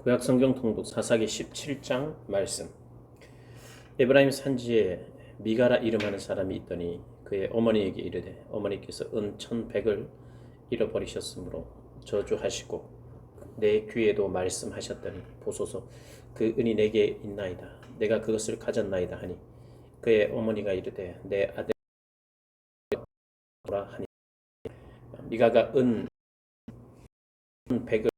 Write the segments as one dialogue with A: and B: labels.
A: 구약성경 통독 사사기 17장 말씀. 에브라임 산지에 미가라 이름하는 사람이 있더니 그의 어머니에게 이르되 어머니께서 은 1,100을 잃어버리셨으므로 저주하시고 내 귀에도 말씀하셨더니 보소서 그 은이 내게 있나이다. 내가 그것을 가졌나이다 하니 그의 어머니가 이르되 내 아들아 하니 미가가 은 100을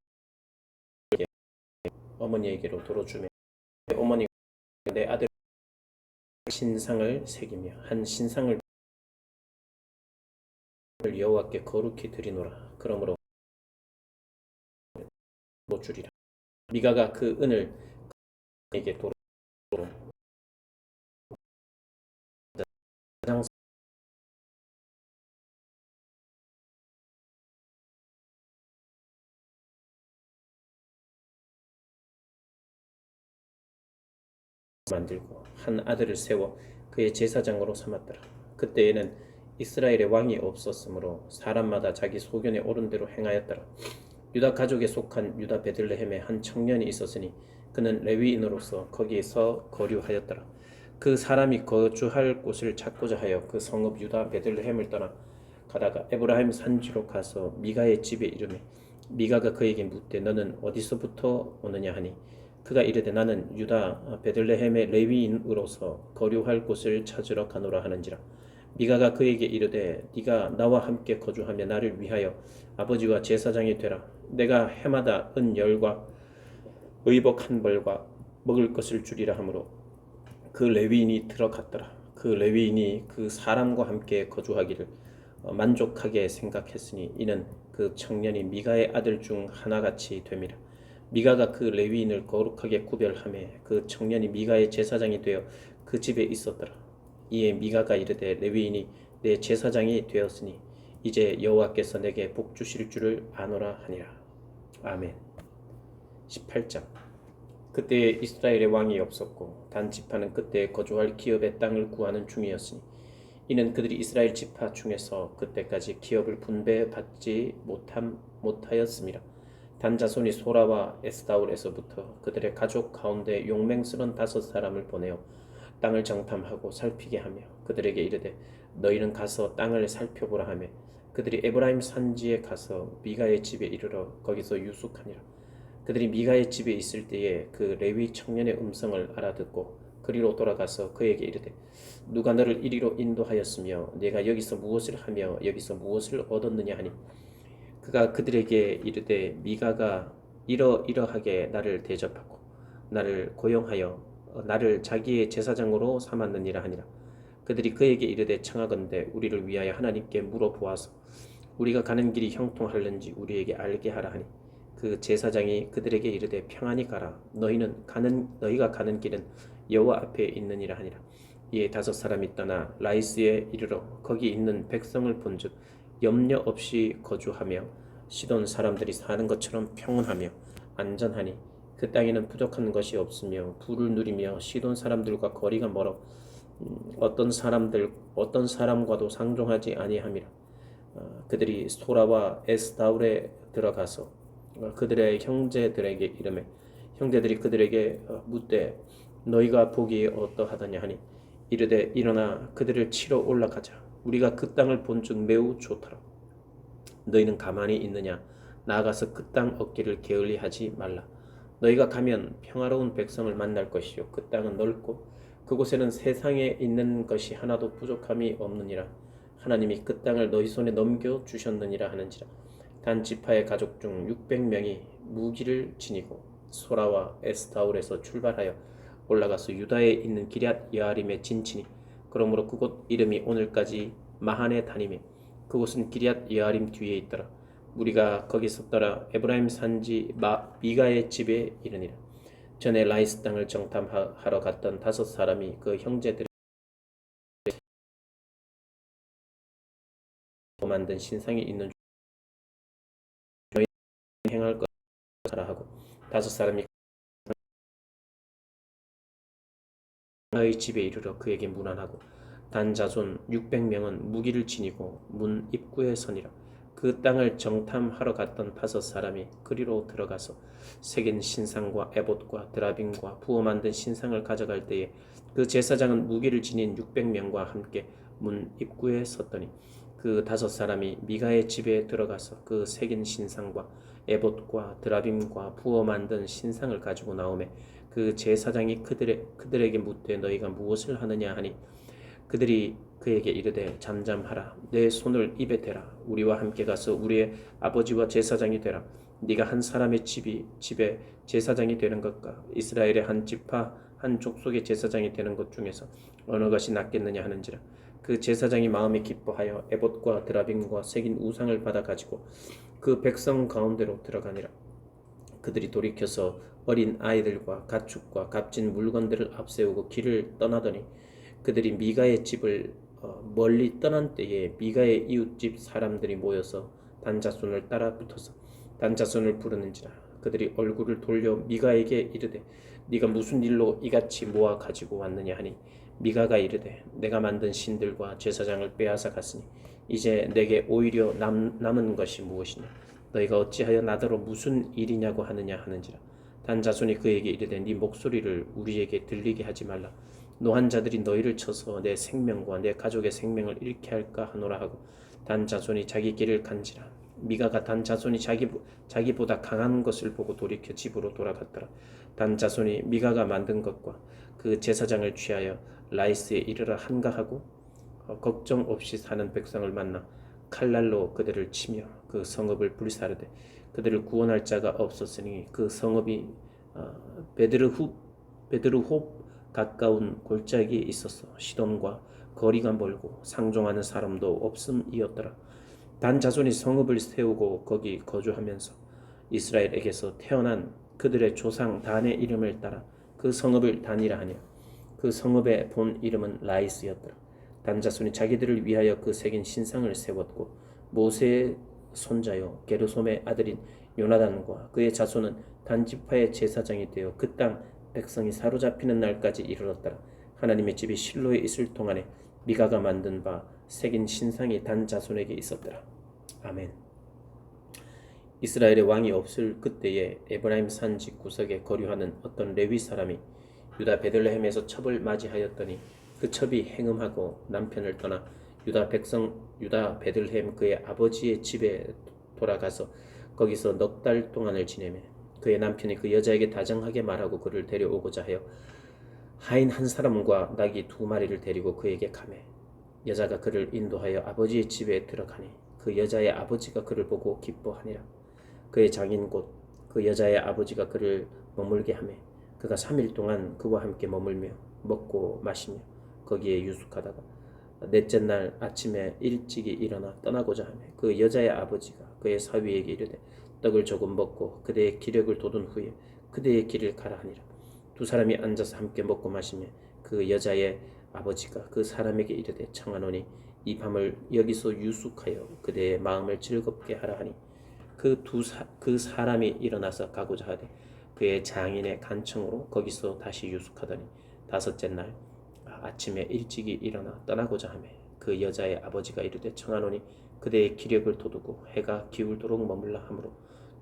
A: 어머니에게로 도로 주매 어머니가 내 아들 신상을 새기며 한 신상을 여호와께 거룩히 드리노라. 그러므로 못 주리라. 미가가 그 은을 그에게 도로 가장 만들고 한 아들을 세워 그의 제사장으로 삼았더라. 그때에는 이스라엘의 왕이 없었으므로 사람마다 자기 소견에 옳은 대로 행하였더라. 유다 가족에 속한 유다 베들레헴에 한 청년이 있었으니 그는 레위인으로서 거기에서 거류하였더라. 그 사람이 거주할 곳을 찾고자 하여 그 성읍 유다 베들레헴을 떠나 가다가 에브라임 산지로 가서 미가의 집에 이르매 미가가 그에게 묻되 너는 어디서부터 오느냐 하니 그가 이르되 나는 유다 베들레헴의 레위인으로서 거류할 곳을 찾으러 가노라 하는지라. 미가가 그에게 이르되 네가 나와 함께 거주하며 나를 위하여 아버지와 제사장이 되라. 내가 해마다 은 10과 의복 한 벌과 먹을 것을 주리라 하므로 그 레위인이 들어갔더라. 그 레위인이 그 사람과 함께 거주하기를 만족하게 생각했으니 이는 그 청년이 미가의 아들 중 하나같이 됨이라. 미가가 그 레위인을 거룩하게 구별하매 그 청년이 미가의 제사장이 되어 그 집에 있었더라. 이에 미가가 이르되 레위인이 내 제사장이 되었으니 이제 여호와께서 내게 복 주실 줄을 아노라 하니라. 아멘. 18장. 그때에 이스라엘의 왕이 없었고 단 지파는 그때 거주할 기업의 땅을 구하는 중이었으니 이는 그들이 이스라엘 지파 중에서 그때까지 기업을 분배받지 못하였음이라. 단 자손이 소라와 에스다올에서부터 그들의 가족 가운데 용맹스런 5사람을 보내어 땅을 정탐하고 살피게 하며 그들에게 이르되 너희는 가서 땅을 살펴보라 하며 그들이 에브라임 산지에 가서 미가의 집에 이르러 거기서 유숙하니라. 그들이 미가의 집에 있을 때에 그 레위 청년의 음성을 알아듣고 그리로 돌아가서 그에게 이르되 누가 너를 이리로 인도하였으며 네가 여기서 무엇을 하며 여기서 무엇을 얻었느냐 하니 그가 그들에게 이르되 미가가 이러이러하게 나를 대접하고 나를 고용하여 나를 자기의 제사장으로 삼았느니라 하니라. 그들이 그에게 이르되 청하건대 우리를 위하여 하나님께 물어보아서 우리가 가는 길이 형통할는지 우리에게 알게 하라 하니 그 제사장이 그들에게 이르되 평안히 가라. 너희가 가는 길은 여호와 앞에 있느니라 하니라. 이에 5사람이 떠나 라이스에 이르러 거기 있는 백성을 본즉 염려 없이 거주하며 시돈 사람들이 사는 것처럼 평온하며 안전하니 그 땅에는 부족한 것이 없으며 부를 누리며 시돈 사람들과 거리가 멀어 어떤 사람과도 상종하지 아니함이라. 그들이 소라와 에스다울에 들어가서 그들의 형제들에게 이르매 형제들이 그들에게 묻되 너희가 보기에 어떠하더냐 하니 이르되 일어나 그들을 치러 올라가자. 우리가 그 땅을 본즉 매우 좋더라. 너희는 가만히 있느냐? 나아가서 그 땅 얻기를 게을리하지 말라. 너희가 가면 평화로운 백성을 만날 것이요 그 땅은 넓고 그곳에는 세상에 있는 것이 하나도 부족함이 없느니라. 하나님이 그 땅을 너희 손에 넘겨 주셨느니라 하는지라. 단 지파의 가족 중 600명이 무기를 지니고 소라와 에스타올에서 출발하여 올라가서 유다에 있는 기럇 여아림에 진치니 그러므로 그곳 이름이 오늘까지 마한에 다니며 그곳은 기럇 여아림 뒤에 있더라. 우리가 거기서 떠나 에브라임 산지 미가의 집에 이르니라. 전에 라이스 땅을 정탐하러 갔던 5사람이 그 형제들을 만든 신상이 있는 중 행할 것을 하고 5사람이 그의 집에 이르러 그에게 문안하고 단 자손 600명은 무기를 지니고 문 입구에 서니라. 그 땅을 정탐하러 갔던 5사람이 그리로 들어가서 새긴 신상과 에봇과 드라빔과 부어 만든 신상을 가져갈 때에 그 제사장은 무기를 지닌 600명과 함께 문 입구에 섰더니 그 5사람이 미가의 집에 들어가서 그 새긴 신상과 에봇과 드라빔과 부어 만든 신상을 가지고 나오매 그 제사장이 그들에게 묻되 너희가 무엇을 하느냐 하니 그들이 그에게 이르되 잠잠하라 내 손을 입에 대라 우리와 함께 가서 우리의 아버지와 제사장이 되라 네가 한 사람의 집에 제사장이 되는 것과 이스라엘의 한 지파 한 족속의 제사장이 되는 것 중에서 어느 것이 낫겠느냐 하는지라 그 제사장이 마음에 기뻐하여 에봇과 드라빔과 새긴 우상을 받아 가지고 그 백성 가운데로 들어가니라 그들이 돌이켜서 어린 아이들과 가축과 값진 물건들을 앞세우고 길을 떠나더니 그들이 미가의 집을 멀리 떠난 때에 미가의 이웃집 사람들이 모여서 단자손을 따라 붙어서 단자손을 부르는지라 그들이 얼굴을 돌려 미가에게 이르되 네가 무슨 일로 이같이 모아 가지고 왔느냐 하니 미가가 이르되 내가 만든 신들과 제사장을 빼앗아 갔으니 이제 내게 오히려 남은 것이 무엇이냐 너희가 어찌하여 나더러 무슨 일이냐고 하느냐 하는지라 단자손이 그에게 이르되 네 목소리를 우리에게 들리게 하지 말라 노한 자들이 너희를 쳐서 내 생명과 내 가족의 생명을 잃게 할까 하노라 하고 단자손이 자기 길을 간지라 미가가 단자손이 자기보다 강한 것을 보고 돌이켜 집으로 돌아갔더라 단자손이 미가가 만든 것과 그 제사장을 취하여 라이스에 이르러 한가하고 걱정 없이 사는 백성을 만나 칼날로 그들을 치며 그 성읍을 불사르되 그들을 구원할 자가 없었으니 그 성읍이 베드르홉 가까운 골짜기에 있어서 시돈과 거리가 멀고 상종하는 사람도 없음이었더라. 단 자손이 성읍을 세우고 거기 거주하면서 이스라엘에게서 태어난 그들의 조상 단의 이름을 따라 그 성읍을 단이라 하니 그 성읍의 본 이름은 라이스였더라. 단 자손이 자기들을 위하여 그 새긴 신상을 세웠고 모세의 손자요 게르솜의 아들인 요나단과 그의 자손은 단지파의 제사장이 되어 그 땅 백성이 사로잡히는 날까지 이르렀더라. 하나님의 집이 실로에 있을 동안에 미가가 만든 바 새긴 신상이 단 자손에게 있었더라. 아멘. 이스라엘의 왕이 없을 그때에 에브라임 산지 구석에 거류하는 어떤 레위 사람이 유다 베들레헴에서 첩을 맞이하였더니 그 첩이 행음하고 남편을 떠나 유다 베들레헴 그의 아버지의 집에 돌아가서 거기서 넉 달 동안을 지내며 그의 남편이 그 여자에게 다정하게 말하고 그를 데려오고자 하여 하인 한 사람과 나귀 2마리를 데리고 그에게 가매 여자가 그를 인도하여 아버지의 집에 들어가니 그 여자의 아버지가 그를 보고 기뻐하니라. 그의 장인 곧 그 여자의 아버지가 그를 머물게 하매 그가 3일 동안 그와 함께 머물며 먹고 마시며 거기에 유숙하다가 넷째 날 아침에 일찍이 일어나 떠나고자 하며 그 여자의 아버지가 그의 사위에게 이르되 떡을 조금 먹고 그대의 기력을 돋운 후에 그대의 길을 가라 하니라. 2사람이 앉아서 함께 먹고 마시며 그 여자의 아버지가 그 사람에게 이르되 청하노니 이 밤을 여기서 유숙하여 그대의 마음을 즐겁게 하라 하니 그 사람이 일어나서 가고자 하되 그의 장인의 간청으로 거기서 다시 유숙하더니 5째 날 아침에 일찍이 일어나 떠나고자 하며 그 여자의 아버지가 이르되 청하노니 그대의 기력을 돋우고 해가 기울도록 머물라 하므로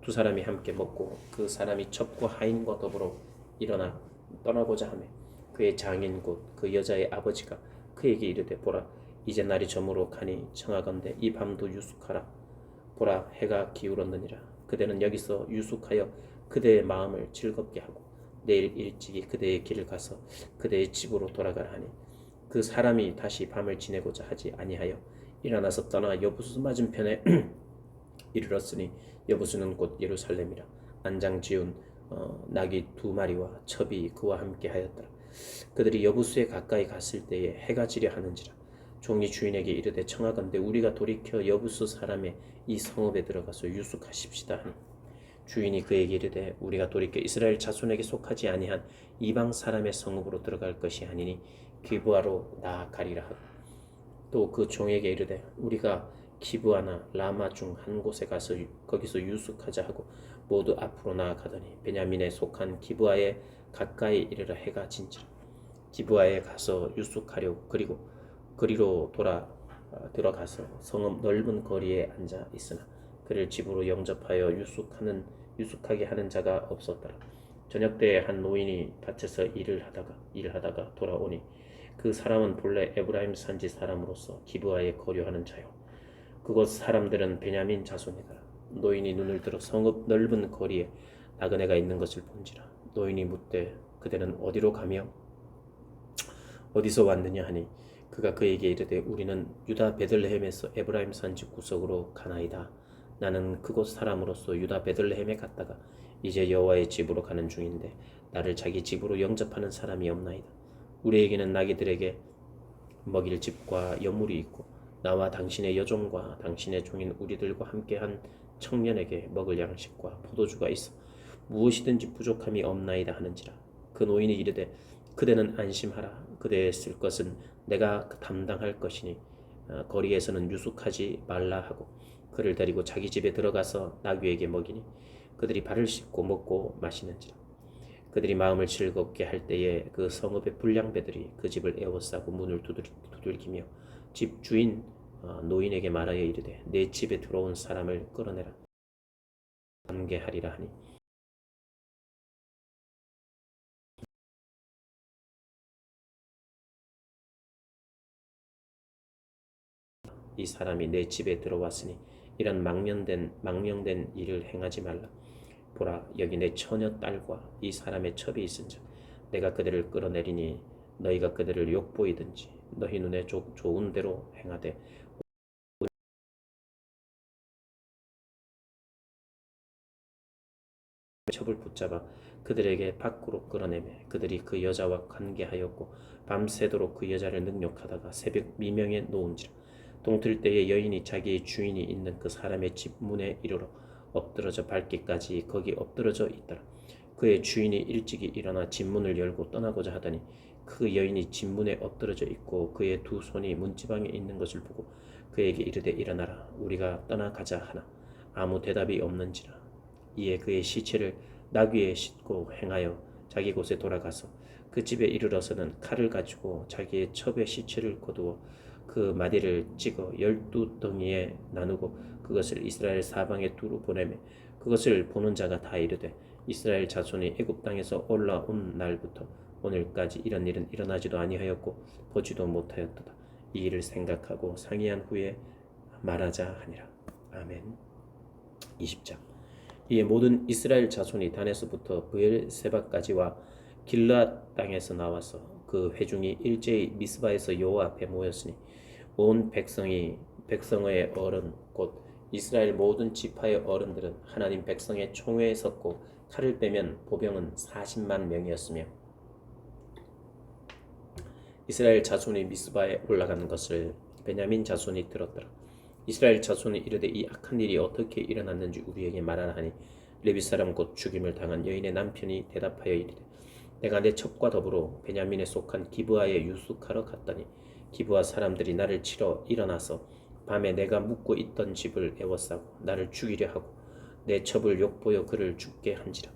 A: 2사람이 함께 먹고 그 사람이 첩과 하인과 더불어 일어나 떠나고자 하며 그의 장인 곧 그 여자의 아버지가 그에게 이르되 보라 이제 날이 저물어 가니 청하건대 이 밤도 유숙하라. 보라 해가 기울었느니라. 그대는 여기서 유숙하여 그대의 마음을 즐겁게 하고 내일 일찍이 그대의 길을 가서 그대의 집으로 돌아가라 하니 그 사람이 다시 밤을 지내고자 하지 아니하여 일어나서 떠나 여부수 맞은편에 이르렀으니 여부수는 곧 예루살렘이라. 안장 지운 나귀 2마리와 첩이 그와 함께 하였더라. 그들이 여부수에 가까이 갔을 때에 해가 지려 하는지라. 종이 주인에게 이르되 청하건대 우리가 돌이켜 여부수 사람의 이 성읍에 들어가서 유숙하십시다 하니 주인이 그에게 이르되 우리가 돌이켜 이스라엘 자손에게 속하지 아니한 이방 사람의 성읍으로 들어갈 것이 아니니 기브아로 나아가리라 하고 또 그 종에게 이르되 우리가 기브아나 라마 중 한 곳에 가서 거기서 유숙하자 하고 모두 앞으로 나아가더니 베냐민에 속한 기브아에 가까이 이르러 해가 진지라. 기브아에 가서 유숙하려고 그리고 그리로 돌아 들어가서 성읍 넓은 거리에 앉아 있으나 그를 집으로 영접하여 유숙하게 하는 자가 없었더라. 저녁 때에 한 노인이 밭에서 일하다가 돌아오니 그 사람은 본래 에브라임 산지 사람으로서 기브아에 거류하는 자요. 그곳 사람들은 베냐민 자손이더라. 노인이 눈을 들어 성읍 넓은 거리에 나그네가 있는 것을 본지라. 노인이 묻되 그대는 어디로 가며 어디서 왔느냐 하니 그가 그에게 이르되 우리는 유다 베들레헴에서 에브라임 산지 구석으로 가나이다. 나는 그곳 사람으로서 유다 베들레헴에 갔다가 이제 여호와의 집으로 가는 중인데 나를 자기 집으로 영접하는 사람이 없나이다. 우리에게는 나귀들에게 먹일 집과 여물이 있고 나와 당신의 여종과 당신의 종인 우리들과 함께한 청년에게 먹을 양식과 포도주가 있어 무엇이든지 부족함이 없나이다 하는지라. 그 노인이 이르되 그대는 안심하라. 그대의 쓸 것은 내가 담당할 것이니 거리에서는 유숙하지 말라 하고 그를 데리고 자기 집에 들어가서 나귀에게 먹이니 그들이 발을 씻고 먹고 마시는지라. 그들이 마음을 즐겁게 할 때에 그 성읍의 불량배들이 그 집을 에워싸고 문을 두들기며 집 주인 노인에게 말하여 이르되 내 집에 들어온 사람을 끌어내라. 감개하리라 하니 이 사람이 내 집에 들어왔으니 이런 망령된 일을 행하지 말라. 보라, 여기 내 처녀 딸과 이 사람의 첩이 있은즉 내가 그들을 끌어내리니 너희가 그들을 욕보이든지 너희 눈에 좋은 대로 행하되 첩을 붙잡아 그들에게 밖으로 끌어내매 그들이 그 여자와 관계하였고 밤새도록 그 여자를 능욕하다가 새벽 미명에 놓은지라. 동틀 때에 여인이 자기의 주인이 있는 그 사람의 집 문에 이르러 엎드러져 밟기까지 거기 엎드러져 있더라. 그의 주인이 일찍이 일어나 집문을 열고 떠나고자 하더니 그 여인이 집문에 엎드러져 있고 그의 두 손이 문지방에 있는 것을 보고 그에게 이르되 일어나라 우리가 떠나가자 하나 아무 대답이 없는지라. 이에 그의 시체를 나귀에 싣고 행하여 자기 곳에 돌아가서 그 집에 이르러서는 칼을 가지고 자기의 첩의 시체를 거두어 그 마디를 찍어 12덩이에 나누고 그것을 이스라엘 사방에 두루 보내매 그것을 보는 자가 다 이르되 이스라엘 자손이 애굽 땅에서 올라온 날부터 오늘까지 이런 일은 일어나지도 아니하였고 보지도 못하였도다. 이 일을 생각하고 상의한 후에 말하자 하니라. 아멘. 20장. 이에 모든 이스라엘 자손이 단에서부터 브엘세바까지와 길르앗 땅에서 나와서 그 회중이 일제히 미스바에서 여호와 앞에 모였으니 온 백성의 어른 곧 이스라엘 모든 지파의 어른들은 하나님 백성의 총회에 섰고 칼을 빼면 보병은 40만 명이었으며 이스라엘 자손이 미스바에 올라가는 것을 베냐민 자손이 들었더라. 이스라엘 자손이 이르되 이 악한 일이 어떻게 일어났는지 우리에게 말하라 하니 레위 사람 곧 죽임을 당한 여인의 남편이 대답하여 이르되 내가 내 첩과 더불어 베냐민에 속한 기브아에 유숙하러 갔더니 기브아 사람들이 나를 치러 일어나서 밤에 내가 묵고 있던 집을 에워싸고 나를 죽이려 하고 내 첩을 욕보여 그를 죽게 한지라.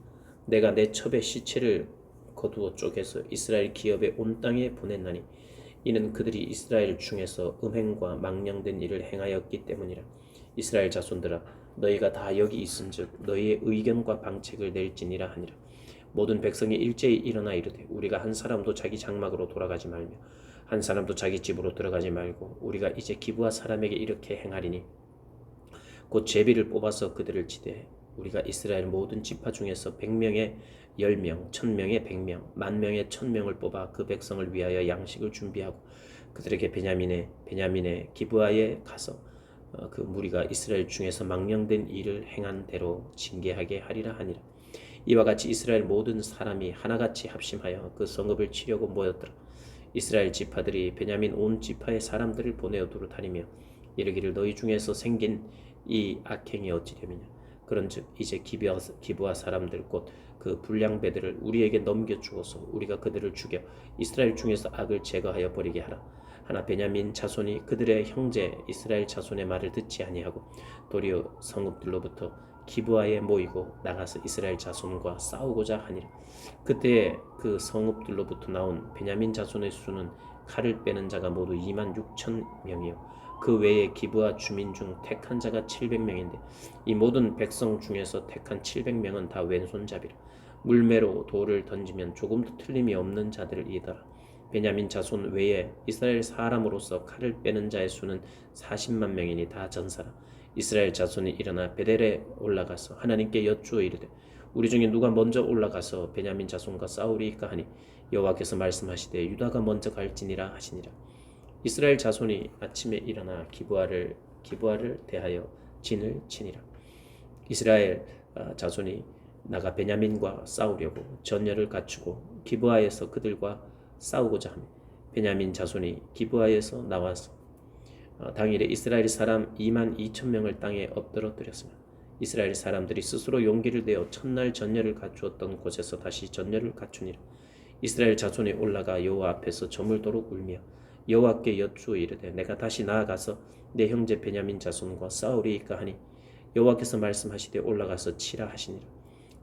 A: 내가 내 첩의 시체를 거두어 쪼개서 이스라엘 기업의 온 땅에 보냈나니 이는 그들이 이스라엘 중에서 음행과 망령된 일을 행하였기 때문이라. 이스라엘 자손들아 너희가 다 여기 있은즉 너희의 의견과 방책을 낼지니라 하니라. 모든 백성이 일제히 일어나 이르되 우리가 한 사람도 자기 장막으로 돌아가지 말며 한 사람도 자기 집으로 들어가지 말고 우리가 이제 기브아 사람에게 이렇게 행하리니 곧 제비를 뽑아서 그들을 치되 우리가 이스라엘 모든 지파 중에서 100명에 10명, 1000명에 100명, 10,000명에 1000명을 뽑아 그 백성을 위하여 양식을 준비하고 그들에게 베냐민의 기브아에 가서 그 무리가 이스라엘 중에서 망령된 일을 행한 대로 징계하게 하리라 하니라. 이와 같이 이스라엘 모든 사람이 하나같이 합심하여 그 성읍을 치려고 모였더라. 이스라엘 지파들이 베냐민 온 지파의 사람들을 보내어 두루 다니며 이르기를 너희 중에서 생긴 이 악행이 어찌됨이냐. 그런즉 이제 기브아 사람들 곧 그 불량배들을 우리에게 넘겨 주어서 우리가 그들을 죽여 이스라엘 중에서 악을 제거하여 버리게 하라. 하나 베냐민 자손이 그들의 형제 이스라엘 자손의 말을 듣지 아니하고 도리어 성읍들로부터 기브아에 모이고 나가서 이스라엘 자손과 싸우고자 하니라. 그때 그 성읍들로부터 나온 베냐민 자손의 수는 칼을 빼는 자가 모두 26,000명이요 그 외에 기브아 주민 중 택한 자가 700명인데 이 모든 백성 중에서 택한 700명은 다 왼손잡이라. 물매로 돌을 던지면 조금도 틀림이 없는 자들이더라. 베냐민 자손 외에 이스라엘 사람으로서 칼을 빼는 자의 수는 40만 명이니 다 전사라. 이스라엘 자손이 일어나 베델에 올라가서 하나님께 여쭈어 이르되 우리 중에 누가 먼저 올라가서 베냐민 자손과 싸우리이까 하니 여호와께서 말씀하시되 유다가 먼저 갈지니라 하시니라. 이스라엘 자손이 아침에 일어나 기브아를 대하여 진을 치니라. 이스라엘 자손이 나가 베냐민과 싸우려고 전열을 갖추고 기브아에서 그들과 싸우고자 하며 베냐민 자손이 기브아에서 나와서 당일에 이스라엘 사람 2만 2천 명을 땅에 엎드러뜨렸으며 이스라엘 사람들이 스스로 용기를 내어 첫날 전열을 갖추었던 곳에서 다시 전열을 갖추니라. 이스라엘 자손이 올라가 여호와 앞에서 저물도록 울며 여호와께 여쭈어 이르되 내가 다시 나아가서 내 형제 베냐민 자손과 싸우리이까 하니 여호와께서 말씀하시되 올라가서 치라 하시니라.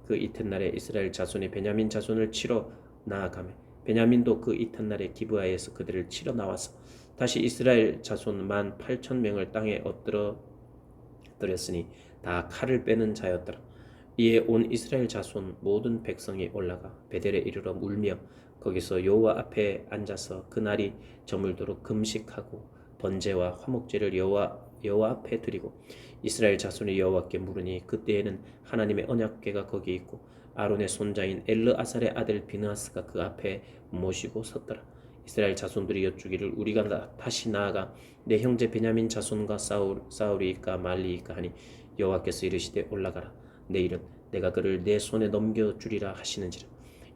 A: 그 이튿날에 이스라엘 자손이 베냐민 자손을 치러 나아가며 베냐민도 그 이튿날에 기브아에서 그들을 치러 나와서 다시 이스라엘 자손 18,000명을 땅에 엎드렸으니 다 칼을 빼는 자였더라. 이에 온 이스라엘 자손 모든 백성이 올라가 베델에 이르러 울며 거기서 여호와 앞에 앉아서 그날이 저물도록 금식하고 번제와 화목제를 여호와 앞에 드리고 이스라엘 자손이 여호와께 물으니 그때에는 하나님의 언약궤가 거기 있고 아론의 손자인 엘르아살의 아들 비느하스가 그 앞에 모시고 섰더라. 이스라엘 자손들이 여쭈기를 우리가 다시 나아가 내 형제 베냐민 자손과 싸우리이까 말리이까 하니 여호와께서 이르시되 올라가라. 내일은 내가 그를 내 손에 넘겨주리라 하시는지라.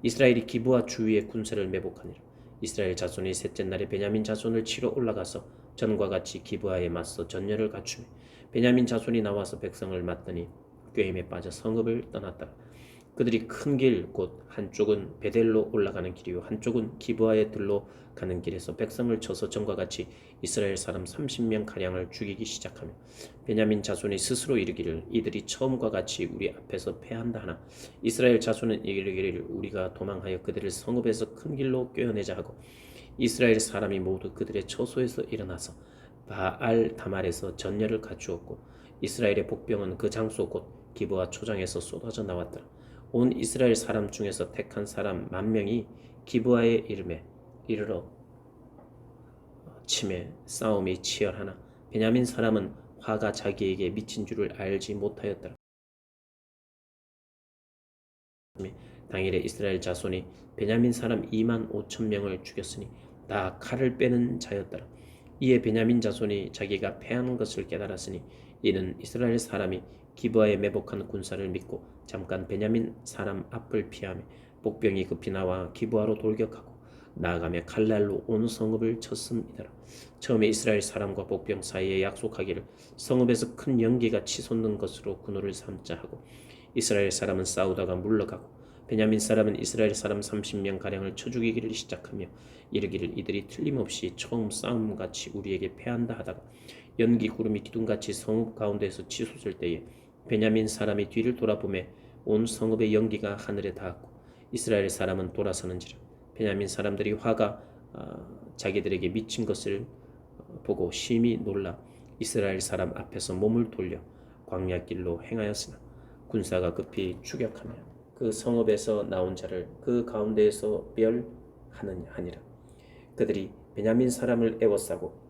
A: 이스라엘이 기브아 주위에 군사를 매복하니라. 이스라엘 자손이 셋째 날에 베냐민 자손을 치러 올라가서 전과 같이 기브아에 맞서 전열을 갖추며 베냐민 자손이 나와서 백성을 맞더니 꾀임에 빠져 성읍을 떠났더라. 그들이 큰 길 곧 한쪽은 베델로 올라가는 길이요 한쪽은 기브아에 들로 가는 길에서 백성을 쳐서 전과 같이 이스라엘 사람 30명 가량을 죽이기 시작하며 베냐민 자손이 스스로 이르기를 이들이 처음과 같이 우리 앞에서 패한다 하나 이스라엘 자손은 이르기를 우리가 도망하여 그들을 성읍에서 큰 길로 꿰어내자 하고 이스라엘 사람이 모두 그들의 처소에서 일어나서 바알 다말에서 전열을 갖추었고 이스라엘의 복병은 그 장소 곧 기브아 초장에서 쏟아져 나왔더라. 온 이스라엘 사람 중에서 택한 사람 10,000명이 기브아에 이르러 치매 싸움이 치열하나 베냐민 사람은 화가 자기에게 미친 줄을 알지 못하였더라. 당일에 이스라엘 자손이 베냐민 사람 2만 5천 명을 죽였으니 다 칼을 빼는 자였더라. 이에 베냐민 자손이 자기가 패한 것을 깨달았으니 이는 이스라엘 사람이 기브아에 매복한 군사를 믿고 잠깐 베냐민 사람 앞을 피하며 복병이 급히 나와 기브아로 돌격하고 나아가며 칼날로 온 성읍을 쳤음이더라. 처음에 이스라엘 사람과 복병 사이에 약속하기를 성읍에서 큰 연기가 치솟는 것으로 군호를 삼자 하고 이스라엘 사람은 싸우다가 물러가고 베냐민 사람은 이스라엘 사람 30명 가량을 쳐 죽이기를 시작하며 이르기를 이들이 틀림없이 처음 싸움같이 우리에게 패한다 하다가 연기 구름이 기둥같이 성읍 가운데에서 치솟을 때에 베냐민 사람이 뒤를 돌아보매 온 성읍의 연기가 하늘에 닿았고 이스라엘 사람은 돌아서는지라. 베냐민 사람들이 화가 자기들에게 미친 것을 보고 심히 놀라 이스라엘 사람 앞에서 몸을 돌려 광야길로 행하였으나 군사가 급히 추격하며 그 성읍에서 나온 자를 그 가운데에서 멸하니라. 그들이 베냐민 사람을 애워싸고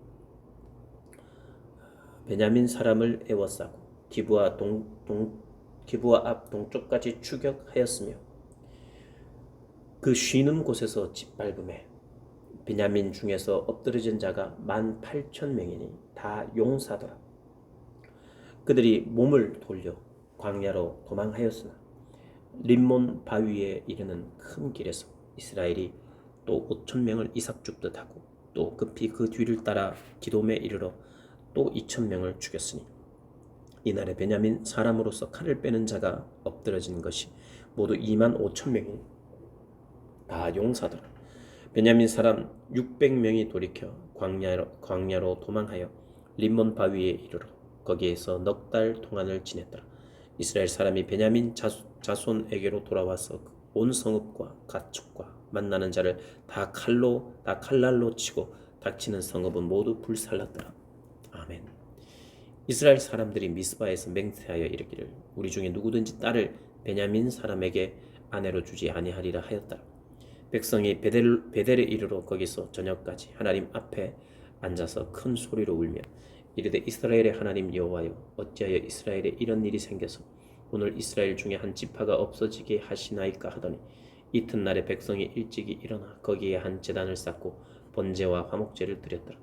A: 기브아 앞 동쪽까지 추격하였으며 그 쉬는 곳에서 짓밟음에 베냐민 중에서 엎드러진 자가 18,000명이니 다 용사더라. 그들이 몸을 돌려 광야로 도망하였으나 림몬 바위에 이르는 큰 길에서 이스라엘이 또 5,000명을 이삭 줍듯 하고 또 급히 그 뒤를 따라 기돔에 이르러 또 2,000명을 죽였으니 이날에 베냐민 사람으로서 칼을 빼는 자가 엎드러진 것이 모두 2만 5,000명이 다 용사더라. 베냐민 사람 600명이 돌이켜 광야로 도망하여 림몬 바위에 이르러 거기에서 넉 달 동안을 지냈더라. 이스라엘 사람이 베냐민 자손에게로 돌아와서 온 성읍과 가축과 만나는 자를 다 칼날로 치고 닥치는 성읍은 모두 불살랐더라. 아멘. 이스라엘 사람들이 미스바에서 맹세하여 이르기를 우리 중에 누구든지 딸을 베냐민 사람에게 아내로 주지 아니하리라 하였다. 백성이 베델에 이르러 거기서 저녁까지 하나님 앞에 앉아서 큰 소리로 울며 이르되 이스라엘의 하나님 여호와여 어찌하여 이스라엘에 이런 일이 생겨서 오늘 이스라엘 중에 한 지파가 없어지게 하시나이까 하더니 이튿날에 백성이 일찍이 일어나 거기에 한 제단을 쌓고 번제와 화목제를 드렸더라.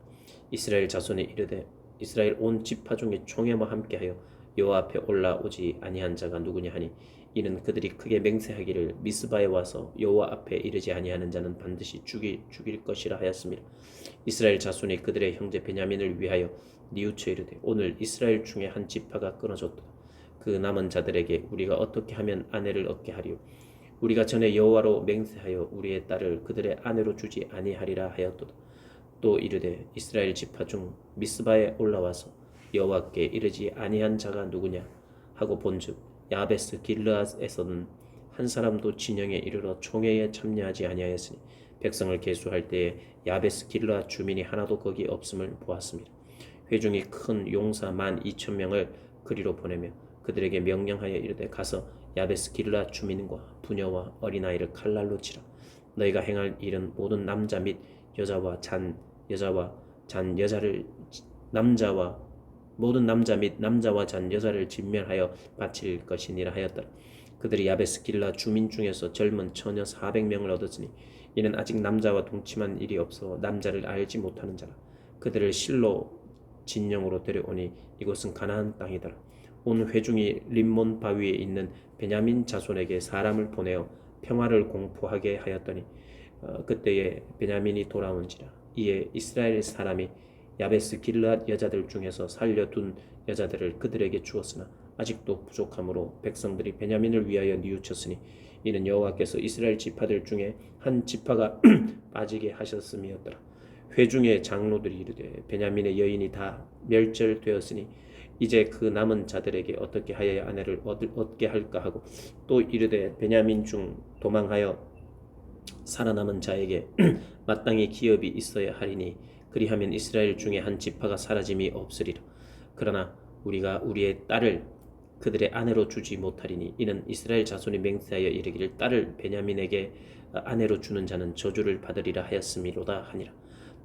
A: 이스라엘 자손이 이르되 이스라엘 온 지파 중에 총회와 함께하여 여호와 앞에 올라오지 아니한 자가 누구냐 하니 이는 그들이 크게 맹세하기를 미스바에 와서 여호와 앞에 이르지 아니하는 자는 반드시 죽일 것이라 하였습니다. 이스라엘 자손이 그들의 형제 베냐민을 위하여 뉘우쳐 이르되 오늘 이스라엘 중에 한 지파가 끊어졌도다. 그 남은 자들에게 우리가 어떻게 하면 아내를 얻게 하리요? 우리가 전에 여호와로 맹세하여 우리의 딸을 그들의 아내로 주지 아니하리라 하였도다. 또 이르되 이스라엘 지파 중 미스바에 올라와서 여호와께 이르지 아니한 자가 누구냐 하고 본즉 야베스 길르앗에서는 한 사람도 진영에 이르러 총회에 참여하지 아니하였으니 백성을 계수할 때에 야베스 길르앗 주민이 하나도 거기 없음을 보았습니다. 회중이 큰 용사 12,000명을 그리로 보내며 그들에게 명령하여 이르되 가서 야베스 길르앗 주민과 부녀와 어린아이를 칼날로 치라. 너희가 행할 일은 모든 남자 및 여자와 잔 여자와 잔 여자를 남자와 모든 남자 및 남자와 잔 여자를 진멸하여 바칠 것이니라 하였더라. 그들이 야베스 길라 주민 중에서 젊은 처녀 400명을 얻었으니 이는 아직 남자와 동침한 일이 없어 남자를 알지 못하는 자라. 그들을 실로 진영으로 데려오니 이곳은 가나안 땅이더라. 온 회중이 림몬 바위에 있는 베냐민 자손에게 사람을 보내어 평화를 공포하게 하였더니 그때에 베냐민이 돌아온지라. 이에 이스라엘 사람이 야베스 길르앗 여자들 중에서 살려둔 여자들을 그들에게 주었으나 아직도 부족함으로 백성들이 베냐민을 위하여 뉘우쳤으니 이는 여호와께서 이스라엘 지파들 중에 한 지파가 빠지게 하셨음이었더라. 회중의 장로들이 이르되 베냐민의 여인이 다 멸절되었으니 이제 그 남은 자들에게 어떻게 하여야 아내를 얻게 할까 하고 또 이르되 베냐민 중 도망하여 살아남은 자에게 마땅히 기업이 있어야 하리니 그리하면 이스라엘 중에 한 지파가 사라짐이 없으리라. 그러나 우리가 우리의 딸을 그들의 아내로 주지 못하리니 이는 이스라엘 자손이 맹세하여 이르기를 딸을 베냐민에게 아내로 주는 자는 저주를 받으리라 하였음이로다 하니라.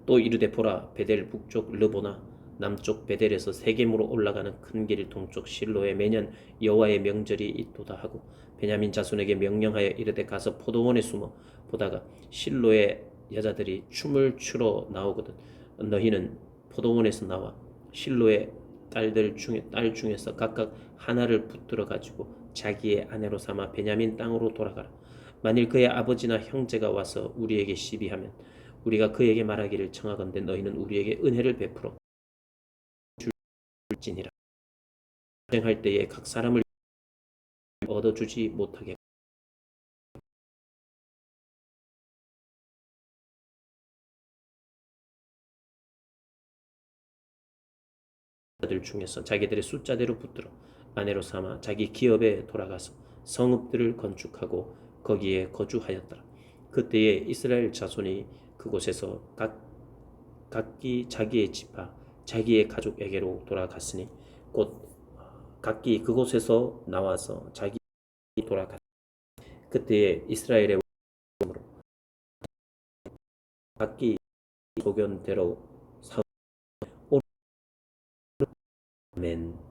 A: 또 이르되 보라 베델 북쪽 르보나 남쪽 베델에서 세겜으로 올라가는 큰 길 동쪽 실로에 매년 여호와의 명절이 있도다 하고 베냐민 자손에게 명령하여 이르되 가서 포도원에 숨어 보다가 실로의 여자들이 춤을 추러 나오거든 너희는 포도원에서 나와 실로의 딸 중에서 각각 하나를 붙들어 가지고 자기의 아내로 삼아 베냐민 땅으로 돌아가라. 만일 그의 아버지나 형제가 와서 우리에게 시비하면 우리가 그에게 말하기를 청하건대 너희는 우리에게 은혜를 베풀어 줄지니라. 전쟁할 때에 각 사람을 얻어주지 못하게 들 중에서 자기들의 숫자대로 붙들어 아내로 삼아 자기 기업에 돌아가서 성읍들을 건축하고 거기에 거주하였더라. 그때에 이스라엘 자손이 그곳에서 각기 자기의 지파 자기의 가족에게로 돌아갔으니 곧 각기 그곳에서 나와서 자기 돌아갔. 그때에 이스라엘의 왕으로 각기 소견대로 아멘.